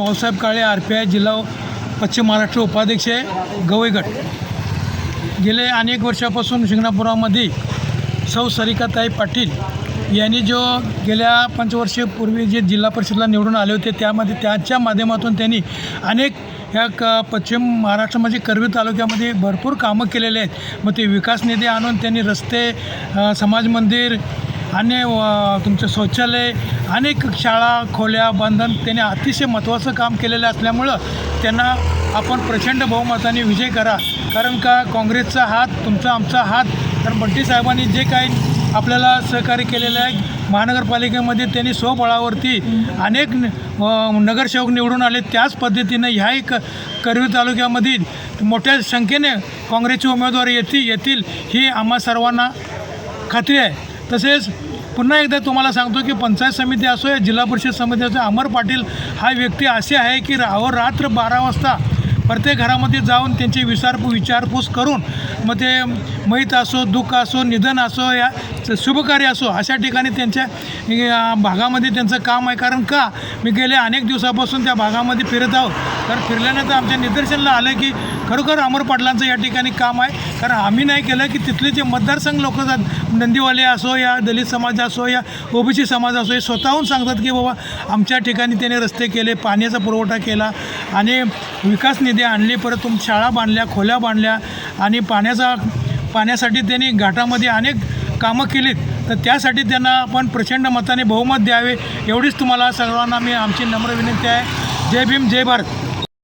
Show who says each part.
Speaker 1: भाऊसाहेब काळे RPI जिल्हा पश्चिम महाराष्ट्र उपाध्यक्ष गवई गट। गेले अनेक वर्षापासून शिंगणापुरामध्ये सौ सरिकाताई पाटील यांनी जो गेल्या पंचवर्षीपूर्वी जे जिल्हा परिषदला निवडून आले होते त्यामध्ये त्याच्या माध्यमातून त्यांनी अनेक ह्या पश्चिम महाराष्ट्रामध्ये करवीर तालुक्यामध्ये भरपूर कामं केलेले आहेत। मग ते विकास निधी आणून त्यांनी रस्ते, समाज मंदिर आणि तुमचं शौचालय, अनेक शाळा खोल्या बांधून त्यांनी अतिशय महत्त्वाचं काम केलेलं असल्यामुळं त्यांना आपण प्रचंड बहुमताने विजय करा। कारण का काँग्रेसचा हात तुमचा आमचा हात, कारण बंटी साहेबांनी जे काही आपल्याला सहकार्य केलेलं आहे महानगरपालिकेमध्ये त्यांनी स्वबळावरती अनेक नगरसेवक निवडून आले। त्याच पद्धतीनं ह्याही करवीर तालुक्यामधील मोठ्या संख्येने काँग्रेसचे उमेदवार येतील ही आम्हा सर्वांना खात्री आहे। तसेच पुन्हा एकदा तुम्हाला सांगतो की पंचायत समिती असो या जिल्हा परिषद समिती असो, अमर पाटील हा व्यक्ती असे आहे की रात्र 12 वाजता प्रत्येक घरामध्ये जाऊन त्यांची विचारपूस करून मग ते मैत असो, दुःख असो, निधन असो या शुभकार्य असो अशा ठिकाणी त्यांच्या भागामध्ये त्यांचं काम आहे। कारण का मी गेले अनेक दिवसापासून त्या भागामध्ये फिरत आहोत, तर फिरल्यानंतर आमच्या निदर्शनाला आलं की खरोखर अमर पाटलांचं या ठिकाणी काम आहे। कारण आम्ही नाही केलं की तिथले जे मतदारसंघ लोक नंदीवाले असो या दलित समाज असो या OBC समाज असो, हे स्वतःहून सांगतात की बाबा आमच्या ठिकाणी त्याने रस्ते केले, पाण्याचा पुरवठा केला आणि विकास निधी आणली, परत शाळा बांधल्या, खोल्या बांधल्या आणि पाण्यासाठी त्यांनी घाटामध्ये अनेक कामं केलीत। तर त्यासाठी त्यांना आपण प्रचंड मताने बहुमत द्यावे एवढीच तुम्हाला सर्वांना मी आमची नम्र विनंती आहे। जय भीम, जय भारत।